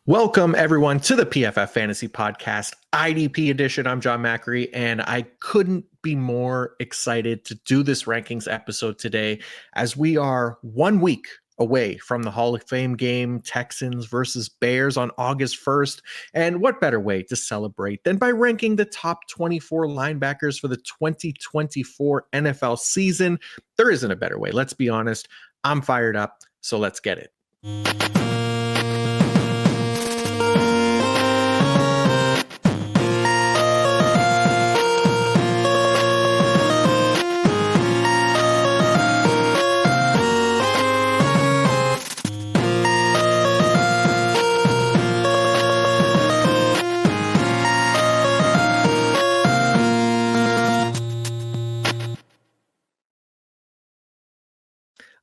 Welcome, everyone, to the PFF Fantasy Podcast, IDP edition. I'm Jon Macri, and I couldn't be more excited to do this rankings episode today as we are 1 week away from the Hall of Fame game, Texans versus Bears on August 1st. And what better way to celebrate than by ranking the top 24 linebackers for the 2024 NFL season? There isn't a better way. Let's be honest. I'm fired up, so let's get it.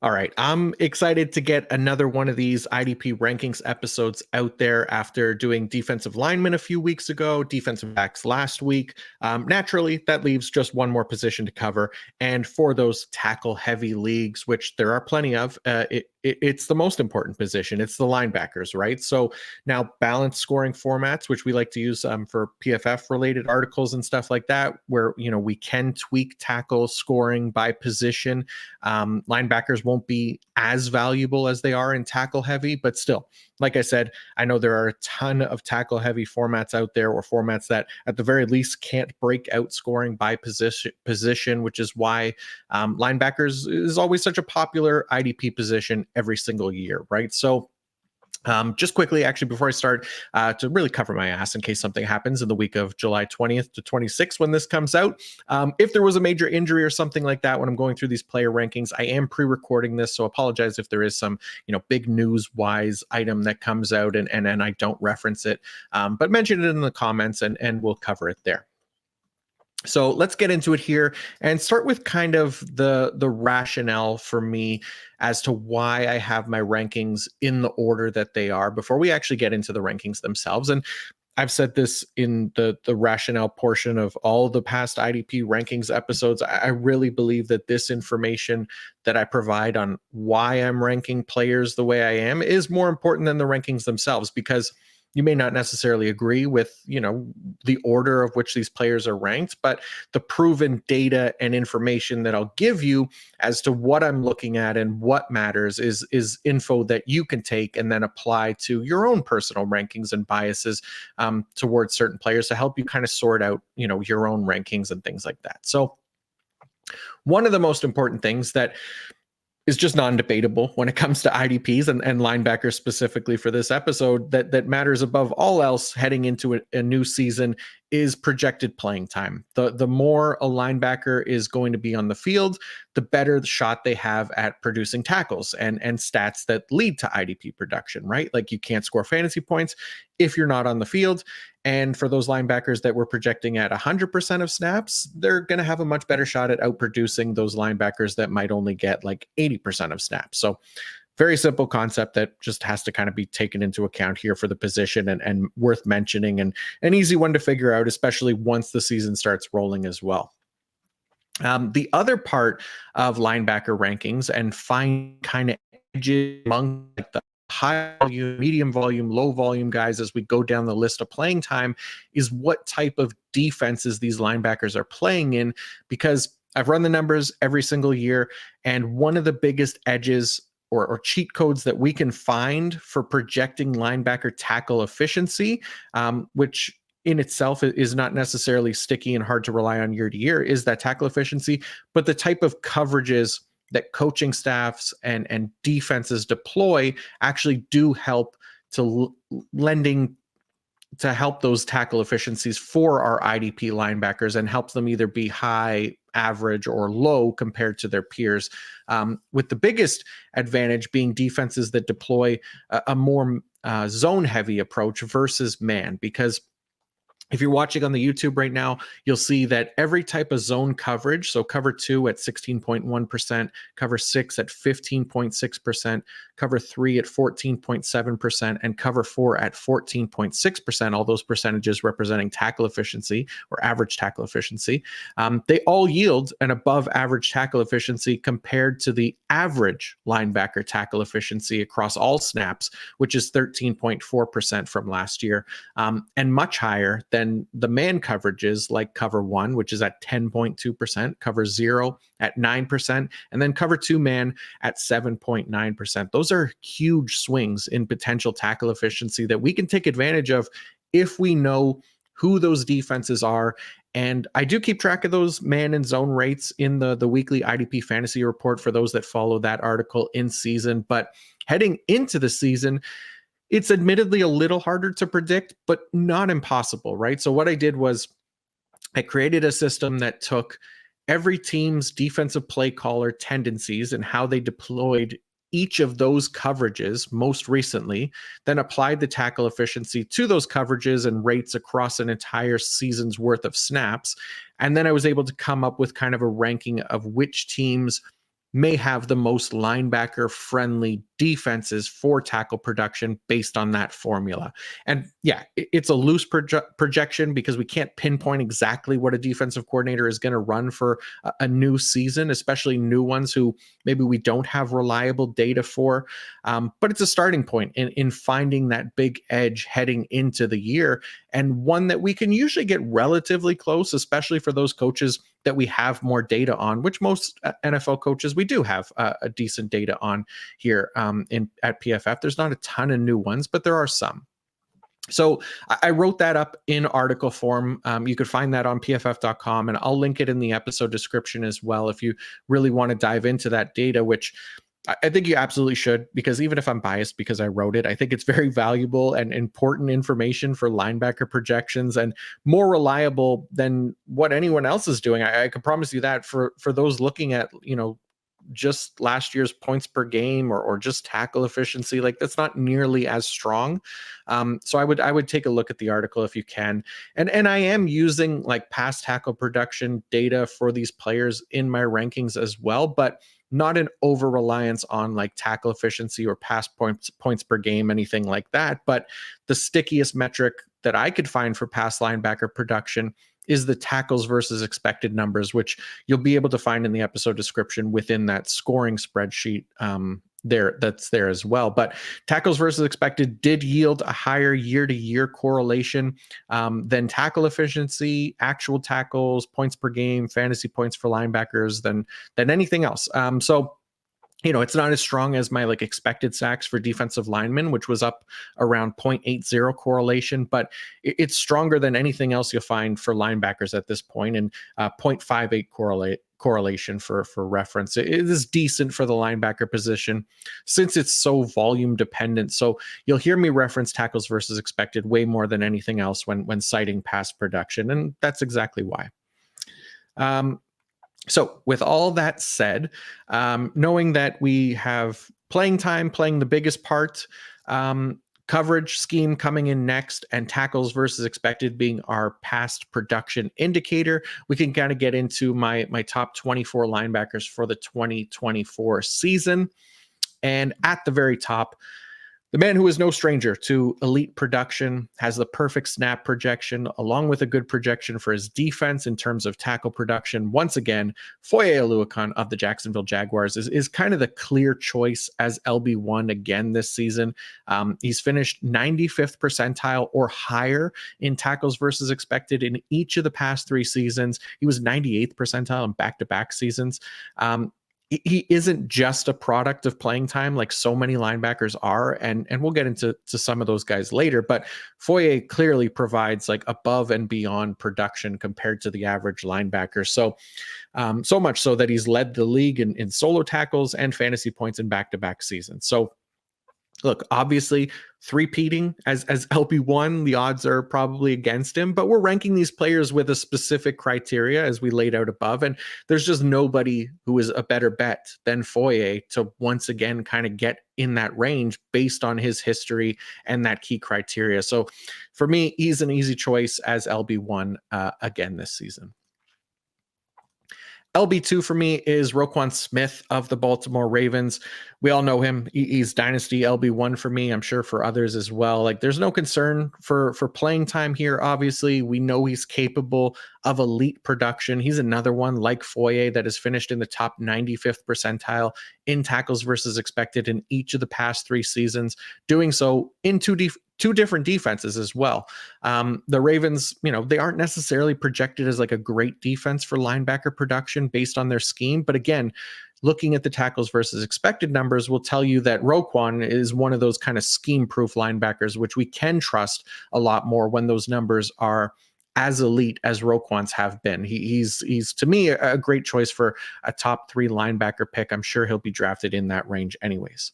All right, I'm excited to get another one of these IDP rankings episodes out there after doing defensive linemen a few weeks ago, defensive backs last week. Naturally, that leaves just one more position to cover. And for those tackle-heavy leagues, which there are plenty of, it's the most important position. It's the linebackers, right? So now balanced scoring formats, which we like to use for PFF-related articles and stuff like that, where we can tweak tackle scoring by position. Linebackers won't be as valuable as they are in tackle heavy, but still, like I said, I know there are a ton of tackle heavy formats out there, or formats that at the very least can't break out scoring by position, which is why linebackers is always such a popular IDP position every single year, right? So just quickly, actually, before I start, to really cover my ass in case something happens in the week of July 20th to 26th when this comes out. If there was a major injury or something like that when I'm going through these player rankings, I am pre-recording this, so apologize if there is some, big news-wise item that comes out and I don't reference it. But mention it in the comments and we'll cover it there. So let's get into it here and start with kind of the rationale for me as to why I have my rankings in the order that they are before we actually get into the rankings themselves. And I've said this in the rationale portion of all the past IDP rankings episodes. I really believe that this information that I provide on why I'm ranking players the way I am is more important than the rankings themselves, because you may not necessarily agree with, the order of which these players are ranked, but the proven data and information that I'll give you as to what I'm looking at and what matters is info that you can take and then apply to your own personal rankings and biases towards certain players to help you kind of sort out, your own rankings and things like that. So one of the most important things that is just non-debatable when it comes to IDPs and linebackers specifically for this episode that matters above all else heading into a new season is projected playing time. The more a linebacker is going to be on the field, the better the shot they have at producing tackles and stats that lead to IDP production, right? Like, you can't score fantasy points if you're not on the field. And for those linebackers that we're projecting at 100% of snaps, they're going to have a much better shot at outproducing those linebackers that might only get like 80% of snaps. So very simple concept that just has to kind of be taken into account here for the position and worth mentioning, and an easy one to figure out, especially once the season starts rolling as well. The other part of linebacker rankings and find kind of edges among like the high volume, medium volume, low volume guys as we go down the list of playing time is what type of defenses these linebackers are playing in, because I've run the numbers every single year, and one of the biggest edges or cheat codes that we can find for projecting linebacker tackle efficiency, which in itself is not necessarily sticky and hard to rely on year to year, is that tackle efficiency, but the type of coverages that coaching staffs and defenses deploy actually do help to help those tackle efficiencies for our IDP linebackers and helps them either be high, average, or low compared to their peers, with the biggest advantage being defenses that deploy a more zone-heavy approach versus man, because If you're watching on the YouTube right now, you'll see that every type of zone coverage, so cover 2 at 16.1%, cover 6 at 15.6%, cover 3 at 14.7%, and cover 4 at 14.6%, all those percentages representing tackle efficiency or average tackle efficiency, they all yield an above average tackle efficiency compared to the average linebacker tackle efficiency across all snaps, which is 13.4% from last year, and much higher than the man coverages like cover 1, which is at 10.2%, cover 0 at 9%, and then cover 2 man at 7.9%. Those are huge swings in potential tackle efficiency that we can take advantage of if we know who those defenses are. And I do keep track of those man and zone rates in the weekly IDP fantasy report for those that follow that article in season. But heading into the season, it's admittedly a little harder to predict, but not impossible, right? So what I did was I created a system that took every team's defensive play caller tendencies and how they deployed each of those coverages most recently, then applied the tackle efficiency to those coverages and rates across an entire season's worth of snaps. And then I was able to come up with kind of a ranking of which teams may have the most linebacker friendly defenses for tackle production based on that formula. And yeah, it's a loose projection because we can't pinpoint exactly what a defensive coordinator is going to run for a new season, especially new ones who maybe we don't have reliable data for. But it's a starting point in finding that big edge heading into the year, and one that we can usually get relatively close, especially for those coaches that we have more data on, which most NFL coaches we do have a decent data on here at PFF. There's not a ton of new ones, but there are some. So I wrote that up in article form. You could find that on pff.com, and I'll link it in the episode description as well if you really want to dive into that data, which I think you absolutely should, because even if I'm biased because I wrote it, I think it's very valuable and important information for linebacker projections and more reliable than what anyone else is doing. I can promise you that for those looking at, just last year's points per game or just tackle efficiency, like that's not nearly as strong. So I would take a look at the article if you can. And I am using like past tackle production data for these players in my rankings as well, but not an over reliance on like tackle efficiency or pass points per game, anything like that. But the stickiest metric that I could find for pass linebacker production is the tackles versus expected numbers, which you'll be able to find in the episode description within that scoring spreadsheet that's there as well. But tackles versus expected did yield a higher year-to-year correlation than tackle efficiency, actual tackles, points per game, fantasy points for linebackers than anything else. So it's not as strong as my like expected sacks for defensive linemen, which was up around 0.80 correlation, but it's stronger than anything else you'll find for linebackers at this point, and 0.58 correlation for reference. It is decent for the linebacker position since it's so volume dependent. So you'll hear me reference tackles versus expected way more than anything else when citing pass production, and that's exactly why. So with all that said, knowing that we have playing time playing the biggest part, coverage scheme coming in next, and tackles versus expected being our past production indicator, we can kind of get into my top 24 linebackers for the 2024 season. And at the very top, the man who is no stranger to elite production, has the perfect snap projection, along with a good projection for his defense in terms of tackle production. Once again, Foye Oluokun of the Jacksonville Jaguars is kind of the clear choice as LB1 again this season. He's finished 95th percentile or higher in tackles versus expected in each of the past 3 seasons. He was 98th percentile in back-to-back seasons. He isn't just a product of playing time like so many linebackers are, and we'll get into some of those guys later, but Foye clearly provides like above and beyond production compared to the average linebacker. So so much so that he's led the league in solo tackles and fantasy points in back-to-back seasons. So Look, obviously, three-peating as LB1, the odds are probably against him, but we're ranking these players with a specific criteria as we laid out above. And there's just nobody who is a better bet than Foye to once again kind of get in that range based on his history and that key criteria. So for me, he's an easy choice as LB1 again this season. LB2 for me is Roquan Smith of the Baltimore Ravens. We all know him. He's dynasty LB1 for me. I'm sure for others as well. Like there's no concern for playing time here. Obviously, we know he's capable of elite production. He's another one like Foye that has finished in the top 95th percentile in tackles versus expected in each of the past 3 seasons, doing so in two different defenses as well. The Ravens, they aren't necessarily projected as like a great defense for linebacker production based on their scheme. But again, looking at the tackles versus expected numbers will tell you that Roquan is one of those kind of scheme-proof linebackers, which we can trust a lot more when those numbers are as elite as Roquan's have been. He's to me a great choice for a top 3 linebacker pick. I'm sure he'll be drafted in that range anyways.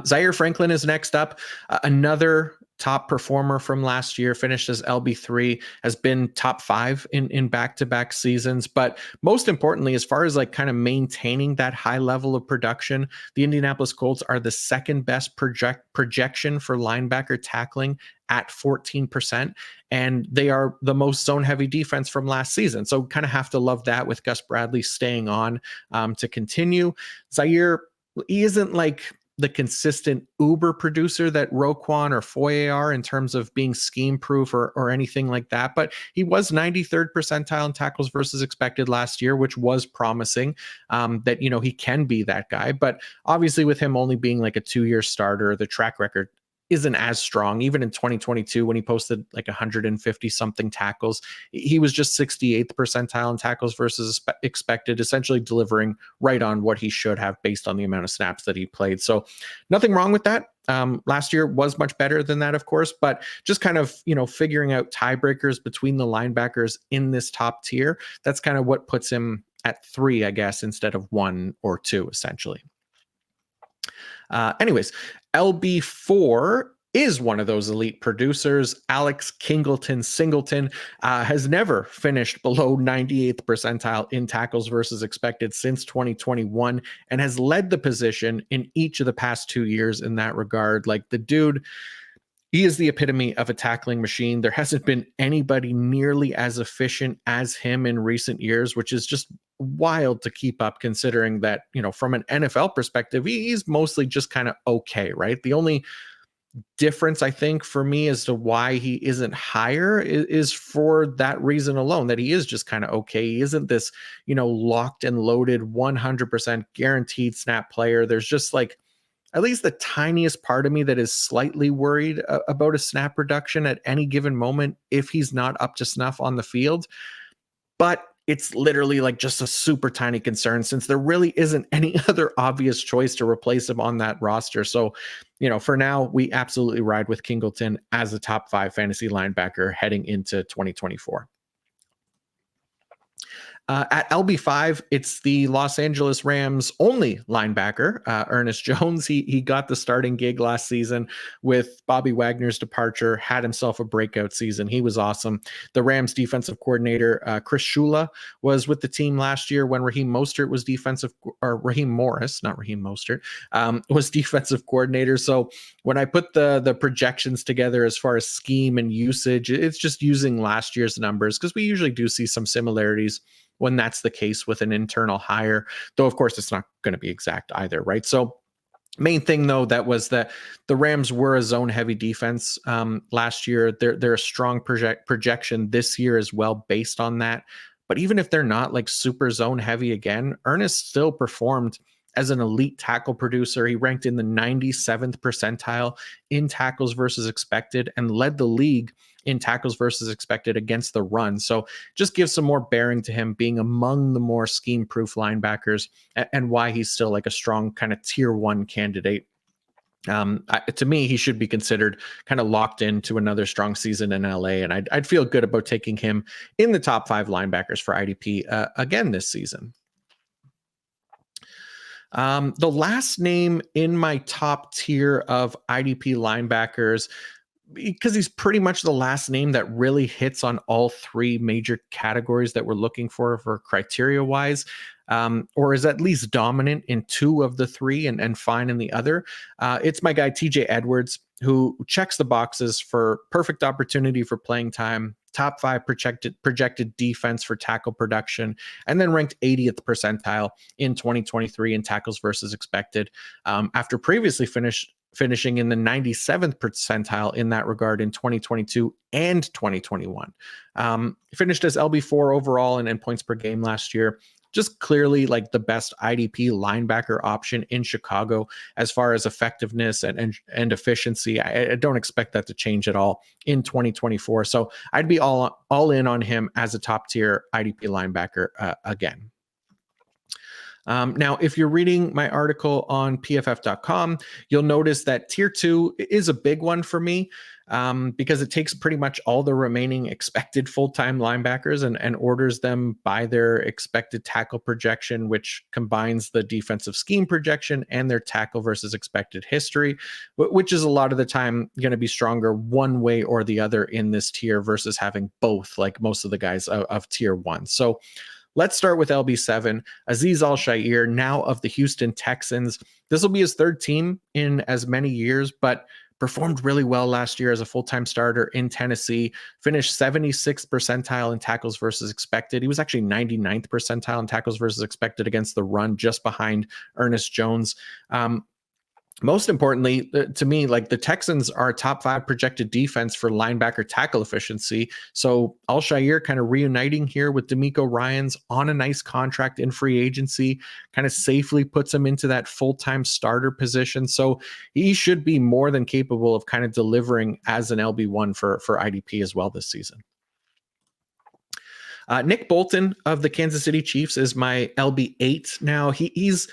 Zaire Franklin is next up. Another top performer from last year, finished as LB3, has been top 5 in back-to-back seasons. But most importantly, as far as like kind of maintaining that high level of production, the Indianapolis Colts are the second best projection for linebacker tackling at 14%. And they are the most zone-heavy defense from last season. So kind of have to love that with Gus Bradley staying on to continue. Zaire, he isn't like the consistent uber producer that Roquan or Foye are in terms of being scheme proof or anything like that. But he was 93rd percentile in tackles versus expected last year, which was promising that, he can be that guy. But obviously with him only being like a 2-year starter, the track record isn't as strong. Even in 2022, when he posted like 150 something tackles, he was just 68th percentile in tackles versus expected, essentially delivering right on what he should have based on the amount of snaps that he played. So nothing wrong with that. Last year was much better than that, of course, but just kind of, figuring out tiebreakers between the linebackers in this top tier. That's kind of what puts him at 3, I guess, instead of 1 or 2, essentially. Anyways, LB4 is one of those elite producers. Alex Singleton has never finished below 98th percentile in tackles versus expected since 2021 and has led the position in each of the past 2 years in that regard. Like the dude, he is the epitome of a tackling machine. There hasn't been anybody nearly as efficient as him in recent years, which is just wild to keep up considering that, from an NFL perspective, he's mostly just kind of okay, right? The only difference, I think, for me as to why he isn't higher is for that reason alone, that he is just kind of okay. He isn't this, locked and loaded 100% guaranteed snap player. There's just like at least the tiniest part of me that is slightly worried about a snap reduction at any given moment if he's not up to snuff on the field. But it's literally like just a super tiny concern since there really isn't any other obvious choice to replace him on that roster. So, for now, we absolutely ride with Singleton as a top 5 fantasy linebacker heading into 2024. At LB5, it's the Los Angeles Rams' only linebacker, Ernest Jones. He got the starting gig last season with Bobby Wagner's departure, had himself a breakout season. He was awesome. The Rams' defensive coordinator, Chris Shula, was with the team last year when Raheem Mostert was Raheem Morris, not Raheem Mostert, was defensive coordinator. So when I put the projections together as far as scheme and usage, it's just using last year's numbers because we usually do see some similarities when that's the case with an internal hire, though of course it's not going to be exact either, right? So main thing though, that was that the Rams were a zone heavy defense last year. They're a strong projection this year as well based on that. But even if they're not like super zone heavy again, Ernest still performed as an elite tackle producer. He ranked in the 97th percentile in tackles versus expected and led the league in tackles versus expected against the run. So just gives some more bearing to him being among the more scheme-proof linebackers and why he's still like a strong kind of tier 1 candidate. To me, he should be considered kind of locked into another strong season in LA, and I'd feel good about taking him in the top 5 linebackers for IDP again this season. The last name in my top tier of IDP linebackers, because he's pretty much the last name that really hits on all three major categories that we're looking for criteria wise, or is at least dominant in two of the three and fine in the other. It's my guy TJ Edwards, who checks the boxes for perfect opportunity for playing time, top five projected defense for tackle production, and then ranked 80th percentile in 2023 in tackles versus expected, after previously finishing in the 97th percentile in that regard in 2022 and 2021. Finished as LB4 overall and in points per game last year. Just clearly like the best IDP linebacker option in Chicago as far as effectiveness and efficiency. I don't expect that to change at all in 2024. So I'd be all in on him as a top tier IDP linebacker again. Now, if you're reading my article on PFF.com, you'll notice that tier 2 is a big one for me, because it takes pretty much all the remaining expected full-time linebackers and orders them by their expected tackle projection, which combines the defensive scheme projection and their tackle versus expected history, which is a lot of the time going to be stronger one way or the other in this tier versus having both, like most of the guys of tier 1. So let's start with LB7, Azeez Al-Shaair, now of the Houston Texans. This will be his third team in as many years, but performed really well last year as a full-time starter in Tennessee, finished 76th percentile in tackles versus expected. He was actually 99th percentile in tackles versus expected against the run, just behind Ernest Jones. Most importantly, to me, like the Texans are a top 5 projected defense for linebacker tackle efficiency. So Al-Shaair kind of reuniting here with D'Amico Ryans on a nice contract in free agency, kind of safely puts him into that full-time starter position. So he should be more than capable of kind of delivering as an LB1 for IDP as well this season. Nick Bolton of the Kansas City Chiefs is my LB8. Now he's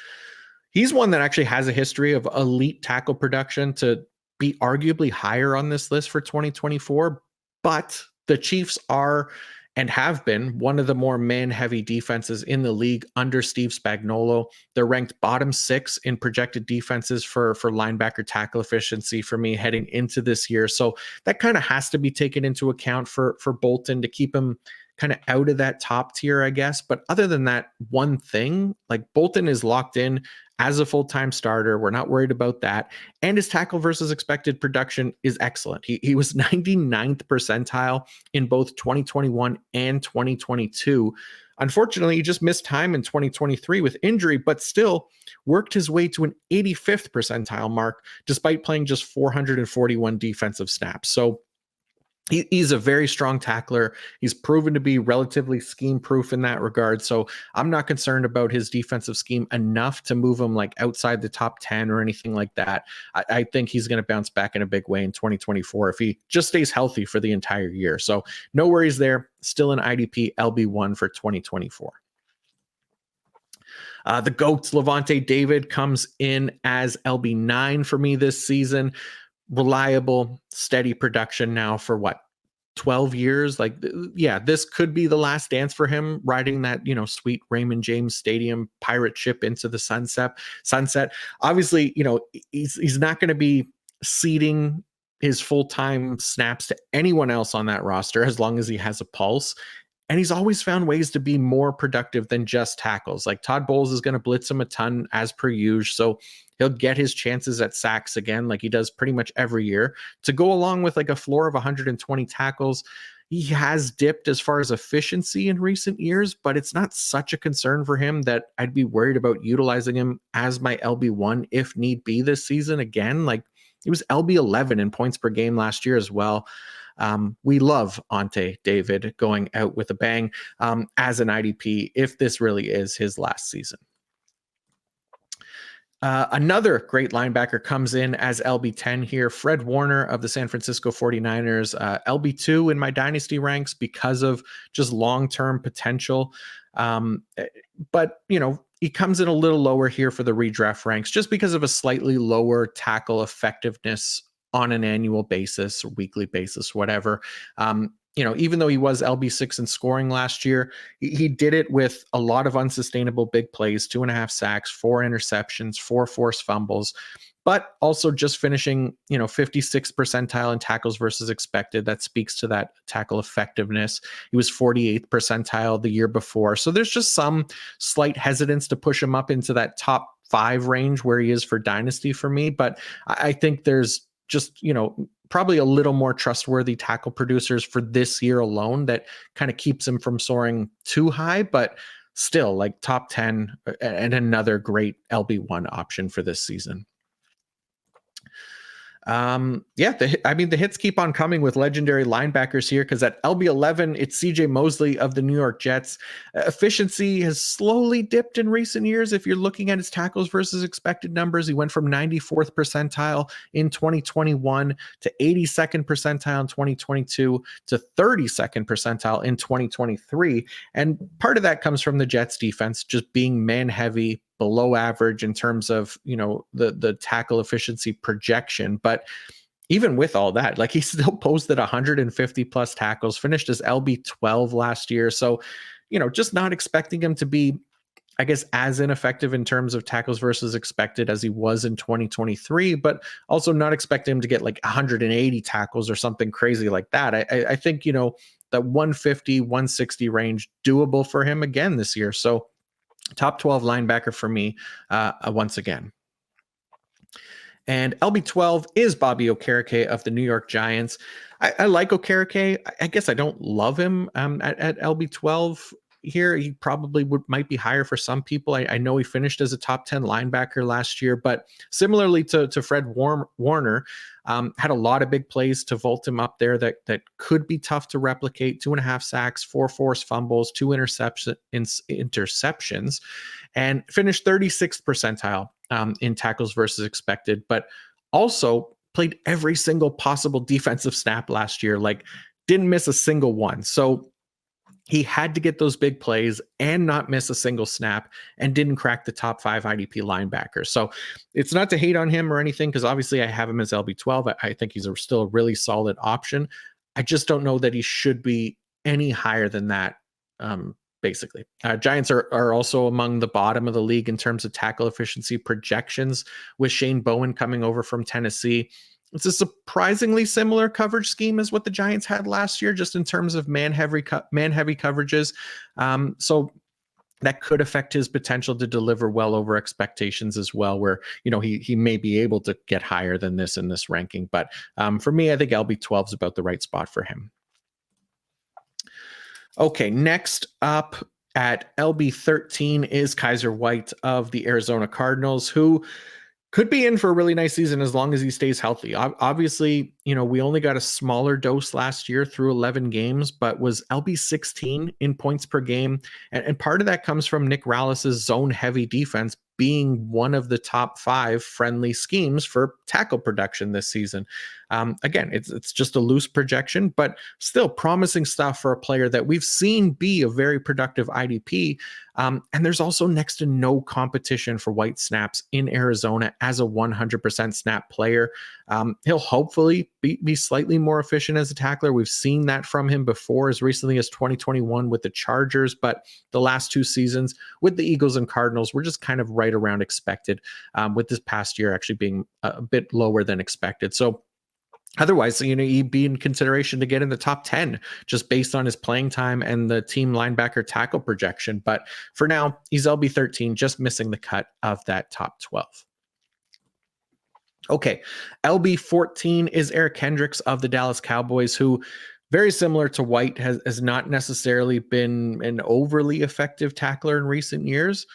one that actually has a history of elite tackle production to be arguably higher on this list for 2024, but the Chiefs are and have been one of the more man-heavy defenses in the league under Steve Spagnuolo. They're ranked bottom 6 in projected defenses for linebacker tackle efficiency for me heading into this year. So that kind of has to be taken into account for Bolton to keep him kind of out of that top tier, I guess. But other than that one thing, like Bolton is locked in as a full-time starter. We're not worried about that. And his tackle versus expected production is excellent. He was 99th percentile in both 2021 and 2022. Unfortunately, he just missed time in 2023 with injury, but still worked his way to an 85th percentile mark despite playing just 441 defensive snaps. So he's a very strong tackler. He's proven to be relatively scheme proof in that regard. So I'm not concerned about his defensive scheme enough to move him like outside the top 10 or anything like that. I think he's going to bounce back in a big way in 2024 if he just stays healthy for the entire year. So no worries there. Still an IDP LB1 for 2024. The GOAT, Levante David, comes in as LB9 for me this season. Reliable, steady production now for 12 years. Like, yeah, this could be the last dance for him, riding that, sweet Raymond James Stadium pirate ship into the sunset. Obviously, he's not going to be ceding his full-time snaps to anyone else on that roster as long as he has a pulse. And he's always found ways to be more productive than just tackles. Like Todd Bowles is going to blitz him a ton as per usual. So he'll get his chances at sacks again, like he does pretty much every year, to go along with like a floor of 120 tackles. He has dipped as far as efficiency in recent years, but it's not such a concern for him that I'd be worried about utilizing him as my LB1 if need be this season. Again, like he was LB11 in points per game last year as well. We love Ante David going out with a bang as an IDP if this really is his last season. Another great linebacker comes in as LB10 here, Fred Warner of the San Francisco 49ers, LB2 in my dynasty ranks because of just long-term potential. But, he comes in a little lower here for the redraft ranks just because of a slightly lower tackle effectiveness on an annual basis or weekly basis, whatever. even though he was LB6 in scoring last year, he did it with a lot of unsustainable big plays, 2.5 sacks, 4 interceptions, 4 forced fumbles, but also just finishing, 56th percentile in tackles versus expected. That speaks to that tackle effectiveness. He was 48th percentile the year before. So there's just some slight hesitance to push him up into that top 5 range where he is for dynasty for me. But I think there's just, probably a little more trustworthy tackle producers for this year alone that kind of keeps him from soaring too high, but still like top 10 and another great LB1 option for this season. The hits keep on coming with legendary linebackers here, because at LB11, it's CJ Mosley of the New York Jets. Efficiency has slowly dipped in recent years. If you're looking at his tackles versus expected numbers, he went from 94th percentile in 2021 to 82nd percentile in 2022 to 32nd percentile in 2023. And part of that comes from the Jets defense just being man heavy, below average in terms of, the tackle efficiency projection. But even with all that, like, he still posted 150 plus tackles, finished as LB12 last year. So, just not expecting him to be, I guess, as ineffective in terms of tackles versus expected as he was in 2023, but also not expecting him to get like 180 tackles or something crazy like that. I think, that 150, 160 range doable for him again this year. So top 12 linebacker for me once again. And LB12 is Bobby Okereke of the New York Giants. I like Okereke. I guess I don't love him at LB12 here. He probably might be higher for some people. I know he finished as a top 10 linebacker last year, but similarly to Fred Warner, had a lot of big plays to vault him up there that could be tough to replicate. 2.5 sacks, 4 forced fumbles, 2 interceptions, and finished 36th percentile in tackles versus expected, but also played every single possible defensive snap last year, like didn't miss a single one. So he had to get those big plays and not miss a single snap, and didn't crack the top 5 IDP linebackers. So it's not to hate on him or anything, because obviously I have him as LB12. I think he's still a really solid option. I just don't know that he should be any higher than that. Basically, Giants are also among the bottom of the league in terms of tackle efficiency projections, with Shane Bowen coming over from Tennessee. It's a surprisingly similar coverage scheme as what the Giants had last year, just in terms of man-heavy coverages. So that could affect his potential to deliver well over expectations as well, where, he may be able to get higher than this in this ranking. But for me, I think LB12 is about the right spot for him. Okay, next up at LB13 is Kaiser White of the Arizona Cardinals, who could be in for a really nice season as long as he stays healthy. Obviously, we only got a smaller dose last year through 11 games, but was LB16 in points per game. And part of that comes from Nick Rallis's zone-heavy defense being one of the top 5 friendly schemes for tackle production this season. Again, it's just a loose projection, but still promising stuff for a player that we've seen be a very productive IDP. And there's also next to no competition for White snaps in Arizona as a 100% snap player. He'll hopefully be slightly more efficient as a tackler. We've seen that from him before, as recently as 2021 with the Chargers, but the last 2 seasons with the Eagles and Cardinals were just kind of right around expected, with this past year actually being a bit lower than expected. So otherwise, he'd be in consideration to get in the top 10 just based on his playing time and the team linebacker tackle projection. But for now, he's LB13, just missing the cut of that top 12. Okay, LB14 is Eric Kendricks of the Dallas Cowboys, who, very similar to White, has not necessarily been an overly effective tackler in recent years,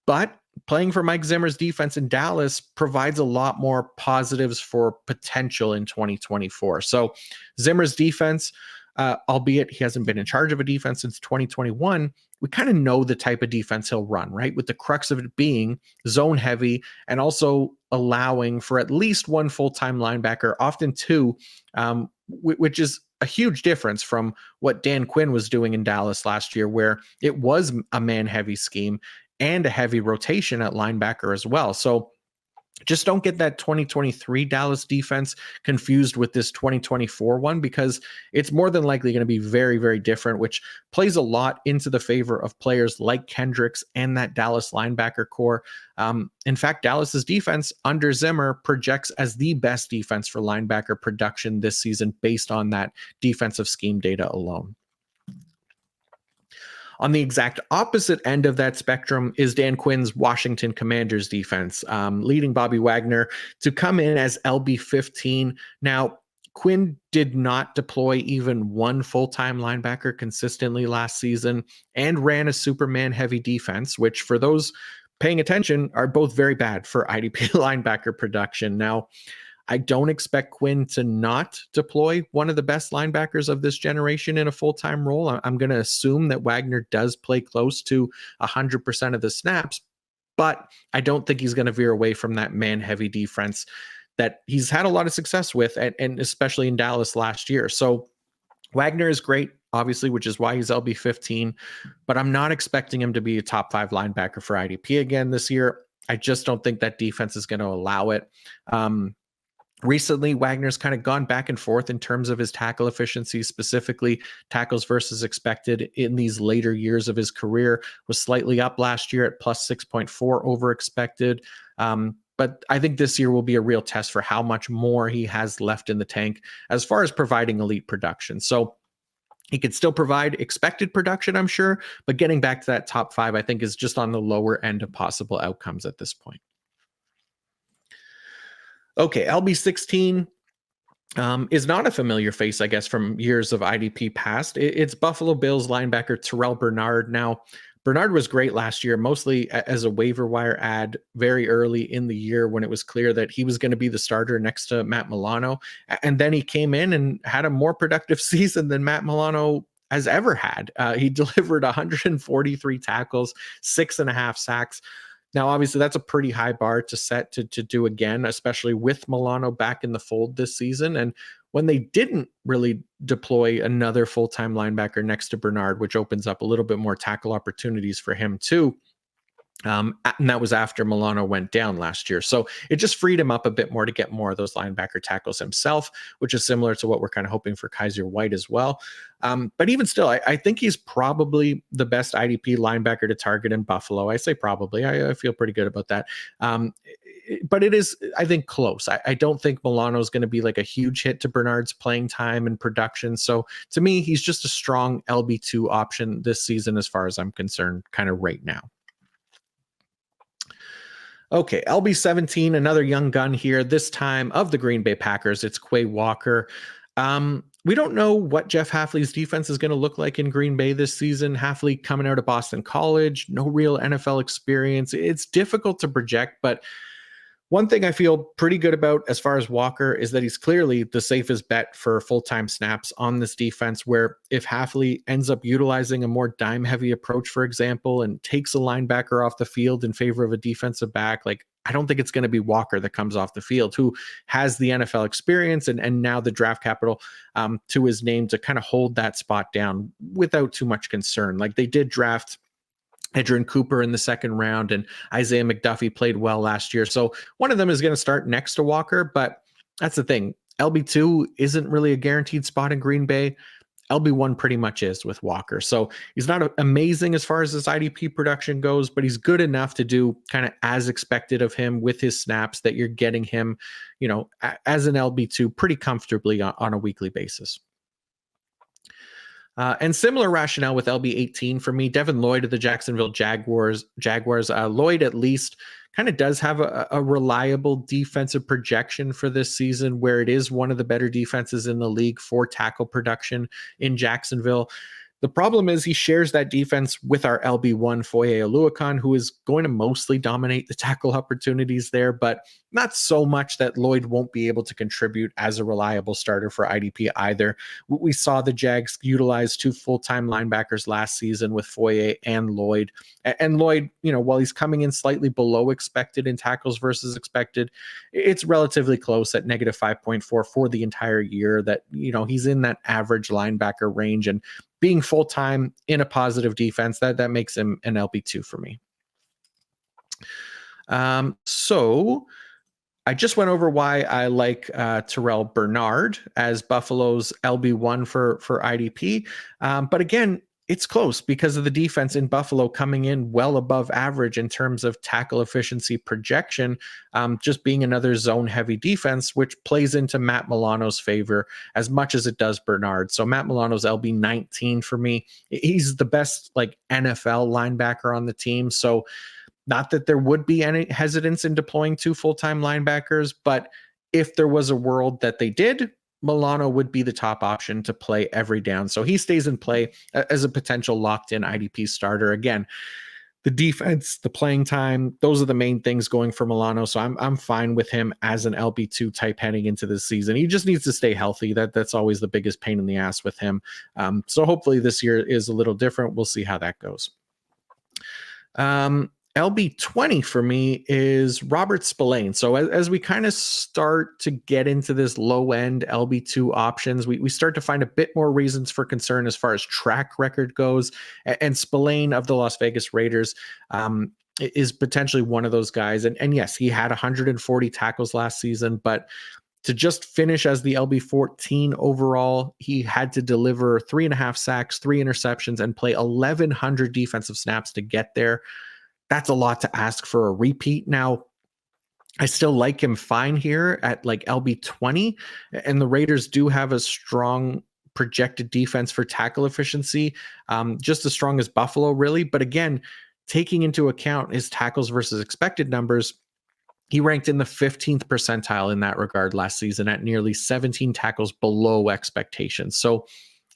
but playing for Mike Zimmer's defense in Dallas provides a lot more positives for potential in 2024. So Zimmer's defense, albeit he hasn't been in charge of a defense since 2021, we kind of know the type of defense he'll run, right? With the crux of it being zone heavy and also allowing for at least one full-time linebacker, often 2, which is a huge difference from what Dan Quinn was doing in Dallas last year, where it was a man-heavy scheme and a heavy rotation at linebacker as well. So Just don't get that 2023 Dallas defense confused with this 2024 one, because it's more than likely going to be very, very different, which plays a lot into the favor of players like Kendricks and that Dallas linebacker core. In fact, Dallas's defense under Zimmer projects as the best defense for linebacker production this season based on that defensive scheme data alone. On the exact opposite end of that spectrum is Dan Quinn's Washington Commanders defense, leading Bobby Wagner to come in as LB 15. Now, Quinn did not deploy even one full-time linebacker consistently last season and ran a Superman heavy defense, which for those paying attention are both very bad for IDP linebacker production. Now, I don't expect Quinn to not deploy one of the best linebackers of this generation in a full-time role. I'm going to assume that Wagner does play close to 100% of the snaps, but I don't think he's going to veer away from that man-heavy defense that he's had a lot of success with, and especially in Dallas last year. So Wagner is great, obviously, which is why he's LB 15, but I'm not expecting him to be a top 5 linebacker for IDP again this year. I just don't think that defense is going to allow it. Recently, Wagner's kind of gone back and forth in terms of his tackle efficiency, specifically tackles versus expected in these later years of his career. Was slightly up last year at plus 6.4 over expected. But I think this year will be a real test for how much more he has left in the tank as far as providing elite production. So he could still provide expected production, I'm sure, but getting back to that top 5, I think, is just on the lower end of possible outcomes at this point. Okay, LB16 is not a familiar face, I guess, from years of IDP past. It's Buffalo Bills linebacker Terrell Bernard. Now, Bernard was great last year, mostly as a waiver wire ad very early in the year when it was clear that he was going to be the starter next to Matt Milano. And then he came in and had a more productive season than Matt Milano has ever had. He delivered 143 tackles, 6.5 sacks. Now, obviously, that's a pretty high bar to set to do again, especially with Milano back in the fold this season. And when they didn't really deploy another full-time linebacker next to Bernard, which opens up a little bit more tackle opportunities for him too. And that was after Milano went down last year. So it just freed him up a bit more to get more of those linebacker tackles himself, which is similar to what we're kind of hoping for Kaiser White as well. But even still, I think he's probably the best IDP linebacker to target in Buffalo. I say probably. I feel pretty good about that. But it is, I think, close. I don't think Milano is going to be like a huge hit to Bernard's playing time and production. So to me, he's just a strong LB2 option this season as far as I'm concerned, kind of right now. Okay, LB17, another young gun here, this time of the Green Bay Packers. It's Quay Walker. We don't know what Jeff Hafley's defense is going to look like in Green Bay this season. Hafley coming out of Boston College, no real NFL experience. It's difficult to project, but one thing I feel pretty good about as far as Walker is that he's clearly the safest bet for full-time snaps on this defense, where if Hafley ends up utilizing a more dime-heavy approach, for example, and takes a linebacker off the field in favor of a defensive back, like I don't think it's going to be Walker that comes off the field, who has the NFL experience and now the draft capital to his name to kind of hold that spot down without too much concern. Like they did draft Edgerrin Cooper in the second round, and Isaiah McDuffie played well last year. So one of them is going to start next to Walker, but that's the thing. LB2 isn't really a guaranteed spot in Green Bay. LB1 pretty much is with Walker. So he's not amazing as far as his IDP production goes, but he's good enough to do kind of as expected of him with his snaps that you're getting him, you know, as an LB2 pretty comfortably on a weekly basis. And similar rationale with LB18 for me. Devin Lloyd of the Jacksonville Jaguars. Lloyd at least kind of does have a reliable defensive projection for this season, where it is one of the better defenses in the league for tackle production in Jacksonville. The problem is he shares that defense with our LB1 Foye Oluokun, who is going to mostly dominate the tackle opportunities there, but not so much that Lloyd won't be able to contribute as a reliable starter for IDP either. We saw the Jags utilize 2 full-time linebackers last season with Foye and Lloyd. And Lloyd, you know, while he's coming in slightly below expected in tackles versus expected, it's relatively close at negative 5.4 for the entire year. That, you know, he's in that average linebacker range, and being full-time in a positive defense, that makes him an LB2 for me. So I just went over why I like Terrell Bernard as Buffalo's LB1 for IDP. But again, it's close because of the defense in Buffalo coming in well above average in terms of tackle efficiency projection, just being another zone heavy defense, which plays into Matt Milano's favor as much as it does Bernard. So Matt Milano's LB 19 for me. He's the best like NFL linebacker on the team. So not that there would be any hesitance in deploying two full-time linebackers, but if there was a world that they did, Milano would be the top option to play every down. So he stays in play as a potential locked-in IDP starter. Again, the defense, the playing time, those are the main things going for Milano. So I'm fine with him as an LB2 type heading into this season. He just needs to stay healthy. That's always the biggest pain in the ass with him. So hopefully this year is a little different. We'll see how that goes. LB20 for me is Robert Spillane. So as we kind of start to get into this low end LB2 options, we start to find a bit more reasons for concern as far as track record goes. And Spillane of the Las Vegas Raiders is potentially one of those guys. And yes, he had 140 tackles last season, but to just finish as the LB14 overall, he had to deliver 3.5 sacks, 3 interceptions, and play 1,100 defensive snaps to get there. That's a lot to ask for a repeat. Now, I still like him fine here at like LB20, and the Raiders do have a strong projected defense for tackle efficiency, just as strong as Buffalo, really. But again, taking into account his tackles versus expected numbers, he ranked in the 15th percentile in that regard last season at nearly 17 tackles below expectations. So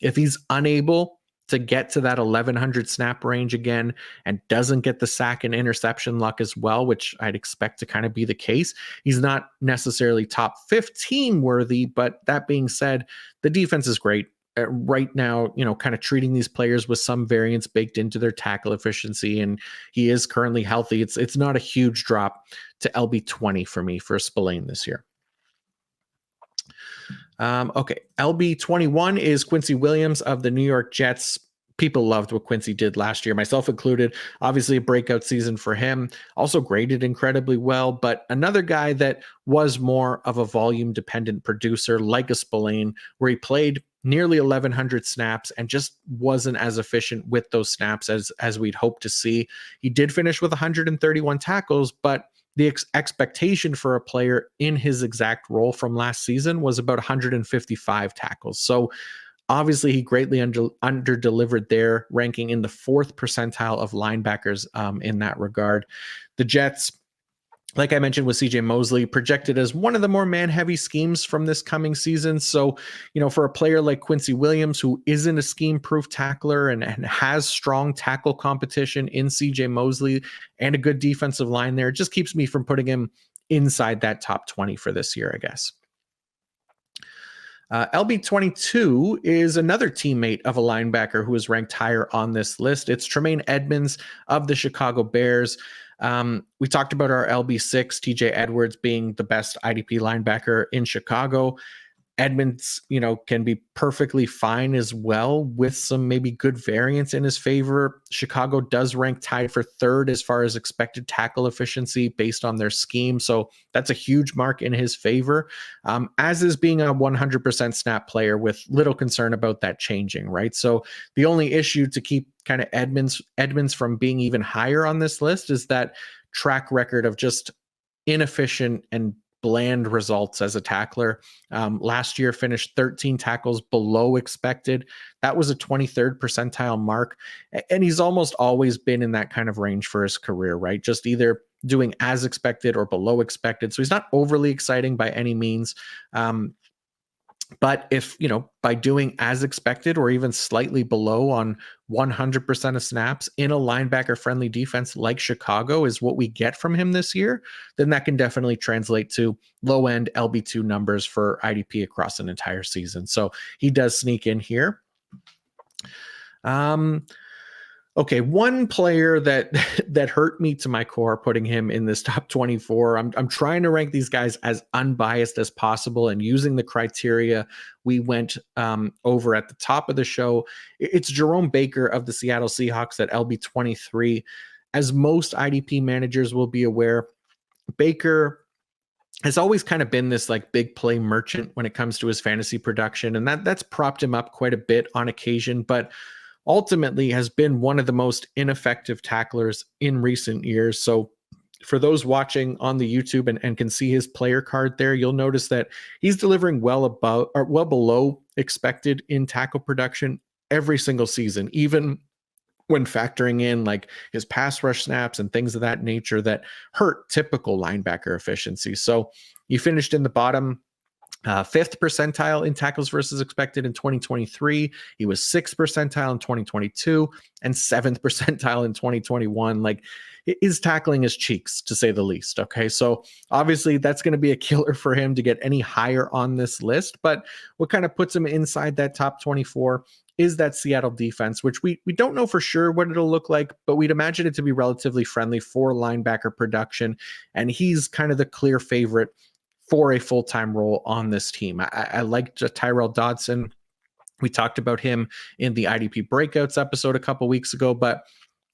if he's unable to get to that 1,100 snap range again and doesn't get the sack and interception luck as well, which I'd expect to kind of be the case, he's not necessarily top 15 worthy. But that being said, the defense is great. Right now, kind of treating these players with some variance baked into their tackle efficiency, and he is currently healthy. It's not a huge drop to LB20 for me for Spillane this year. Okay, LB21 is Quincy Williams of the New York Jets. People loved what Quincy did last year, myself included. Obviously, a breakout season for him. Also graded incredibly well, but another guy that was more of a volume-dependent producer like a Spillane, where he played nearly 1,100 snaps and just wasn't as efficient with those snaps as we'd hoped to see. He did finish with 131 tackles, but the expectation for a player in his exact role from last season was about 155 tackles. So obviously he greatly under-delivered there, ranking in the 4th percentile of linebackers in that regard. The Jets, like I mentioned with CJ Mosley, projected as one of the more man-heavy schemes from this coming season. So, for a player like Quincy Williams, who isn't a scheme-proof tackler and has strong tackle competition in CJ Mosley and a good defensive line there, it just keeps me from putting him inside that top 20 for this year, I guess. LB22 is another teammate of a linebacker who is ranked higher on this list. It's Tremaine Edmonds of the Chicago Bears. We talked about our LB6, TJ Edwards being the best IDP linebacker in Chicago. Edmonds, can be perfectly fine as well with some maybe good variance in his favor. Chicago does rank tied for 3rd as far as expected tackle efficiency based on their scheme. So that's a huge mark in his favor, as is being a 100% snap player with little concern about that changing, right? So the only issue to keep kind of Edmonds from being even higher on this list is that track record of just inefficient and bland results as a tackler. Last year finished 13 tackles below expected. That was a 23rd percentile mark. And he's almost always been in that kind of range for his career, right? Just either doing as expected or below expected. So he's not overly exciting by any means. But if, by doing as expected or even slightly below on 100% of snaps in a linebacker friendly defense like Chicago is what we get from him this year, then that can definitely translate to low end LB2 numbers for IDP across an entire season. So he does sneak in here. Okay, one player that hurt me to my core, putting him in this top 24. I'm trying to rank these guys as unbiased as possible, and using the criteria we went over at the top of the show. It's Jerome Baker of the Seattle Seahawks at LB23. As most IDP managers will be aware, Baker has always kind of been this like big play merchant when it comes to his fantasy production, and that's propped him up quite a bit on occasion, but ultimately has been one of the most ineffective tacklers in recent years. So for those watching on the YouTube and can see his player card there, you'll notice that he's delivering well above or well below expected in tackle production every single season, even when factoring in like his pass rush snaps and things of that nature that hurt typical linebacker efficiency. So you finished in the bottom fifth percentile in tackles versus expected in 2023. He was sixth percentile in 2022 and seventh percentile in 2021. Like, his tackling is cheeks, to say the least. Okay. So obviously that's going to be a killer for him to get any higher on this list. But what kind of puts him inside that top 24 is that Seattle defense, which we don't know for sure what it'll look like, but we'd imagine it to be relatively friendly for linebacker production. And he's kind of the clear favorite for a full-time role on this team. I liked Tyrell Dodson. We talked about him in the IDP Breakouts episode a couple weeks ago, but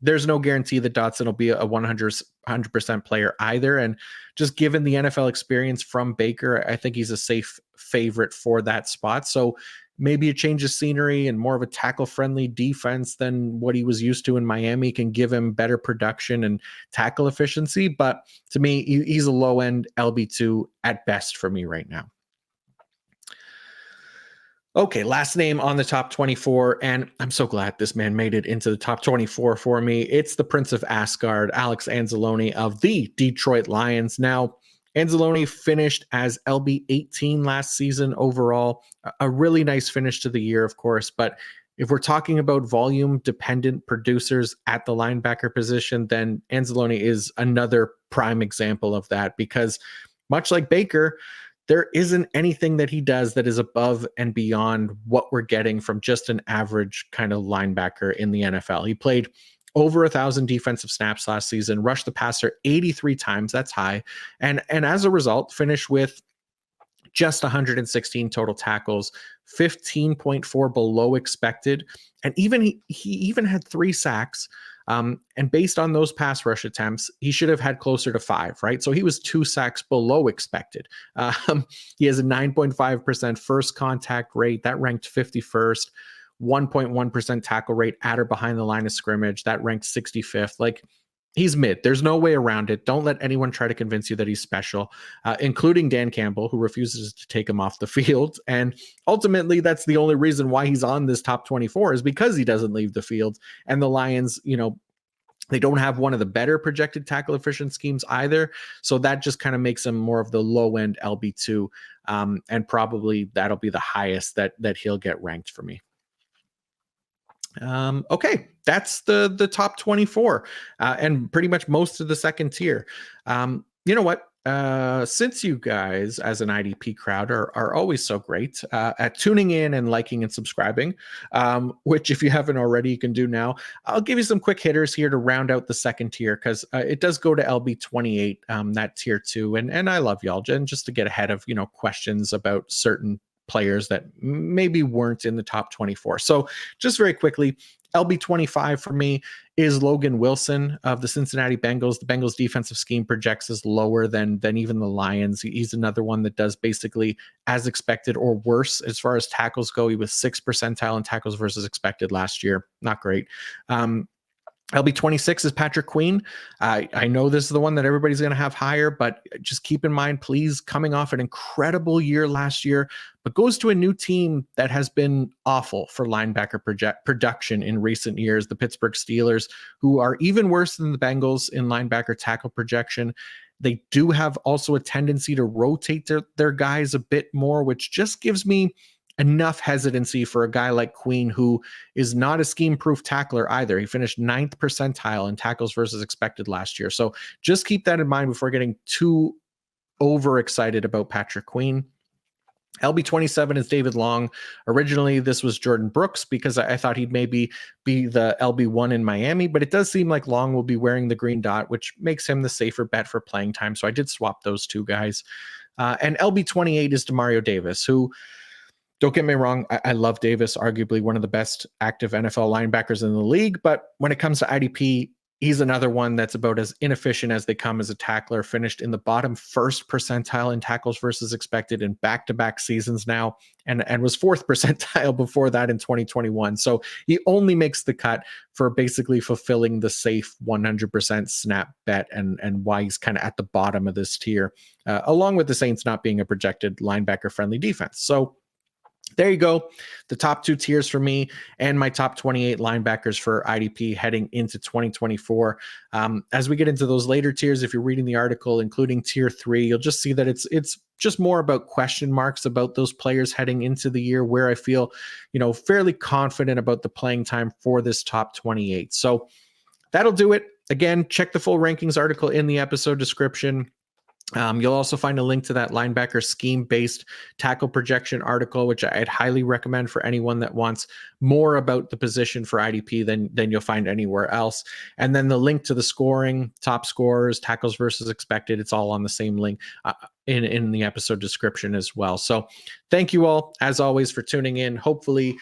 there's no guarantee that Dodson will be a 100% player either. And just given the NFL experience from Baker, I think he's a safe favorite for that spot. So maybe a change of scenery and more of a tackle-friendly defense than what he was used to in Miami can give him better production and tackle efficiency. But to me, he's a low-end LB2 at best for me right now. Okay, last name on the top 24, and I'm so glad this man made it into the top 24 for me. It's the Prince of Asgard, Alex Anzalone of the Detroit Lions. Now, Anzalone finished as LB 18 last season overall. A really nice finish to the year, of course. But if we're talking about volume-dependent producers at the linebacker position, then Anzalone is another prime example of that, because much like Baker, there isn't anything that he does that is above and beyond what we're getting from just an average kind of linebacker in the NFL. He played over 1,000 defensive snaps last season, rushed the passer 83 times. That's high. And as a result, finished with just 116 total tackles, 15.4 below expected. And even he even had 3 sacks. And based on those pass rush attempts, he should have had closer to 5, right? So he was 2 sacks below expected. He has a 9.5% first contact rate. That ranked 51st. 1.1% tackle rate at or behind the line of scrimmage. That ranked 65th. Like, he's mid. There's no way around it. Don't let anyone try to convince you that he's special, including Dan Campbell, who refuses to take him off the field. And ultimately, that's the only reason why he's on this top 24, is because he doesn't leave the field. And the Lions, they don't have one of the better projected tackle efficient schemes either. So that just kind of makes him more of the low end LB2. And probably that'll be the highest that he'll get ranked for me. Okay, that's the top 24 and pretty much most of the second tier. You know what? Since you guys as an IDP crowd are always so great at tuning in and liking and subscribing, which if you haven't already, you can do now. I'll give you some quick hitters here to round out the second tier, because it does go to LB 28, that tier 2. And I love y'all, Jen, just to get ahead of, questions about certain players that maybe weren't in the top 24. So just very quickly, LB 25 for me is Logan Wilson of the Cincinnati Bengals. The Bengals defensive scheme projects as lower than even the Lions. He's another one that does basically as expected or worse as far as tackles go. He was 6th percentile in tackles versus expected last year. Not great. LB 26 is Patrick Queen. I know this is the one that everybody's going to have higher, but just keep in mind, please, coming off an incredible year last year, but goes to a new team that has been awful for linebacker production in recent years, the Pittsburgh Steelers, who are even worse than the Bengals in linebacker tackle projection. They do have also a tendency to rotate their guys a bit more, which just gives me enough hesitancy for a guy like Queen, who is not a scheme-proof tackler either. He finished 9th percentile in tackles versus expected last year. So just keep that in mind before getting too overexcited about Patrick Queen. LB 27 is David Long. Originally, this was Jordan Brooks, because I thought he'd maybe be the LB1 in Miami, but it does seem like Long will be wearing the green dot, which makes him the safer bet for playing time. So I did swap those two guys. And LB 28 is Demario Davis, who, don't get me wrong, I love Davis, arguably one of the best active NFL linebackers in the league. But when it comes to IDP, He's another one that's about as inefficient as they come as a tackler, finished in the bottom first percentile in tackles versus expected in back-to-back seasons now, and was fourth percentile before that in 2021. So he only makes the cut for basically fulfilling the safe 100% snap bet, and why he's kind of at the bottom of this tier, along with the Saints not being a projected linebacker-friendly defense. So there you go. The top two tiers for me and my top 28 linebackers for IDP heading into 2024. As we get into those later tiers, if you're reading the article, including tier 3, you'll just see that it's just more about question marks about those players heading into the year, where I feel, fairly confident about the playing time for this top 28. So that'll do it. Again, check the full rankings article in the episode description. You'll also find a link to that linebacker scheme-based tackle projection article, which I'd highly recommend for anyone that wants more about the position for IDP than you'll find anywhere else. And then the link to the scoring, top scorers, tackles versus expected, it's all on the same link in the episode description as well. So thank you all, as always, for tuning in. Hopefully,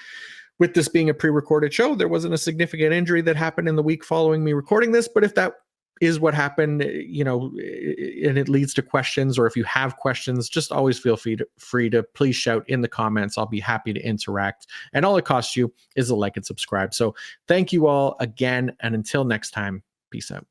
with this being a pre-recorded show, there wasn't a significant injury that happened in the week following me recording this, but if that is what happened, and it leads to questions, or if you have questions, just always feel free to please shout in the comments. I'll be happy to interact, and all it costs you is a like and subscribe. So thank you all again, and until next time, peace out.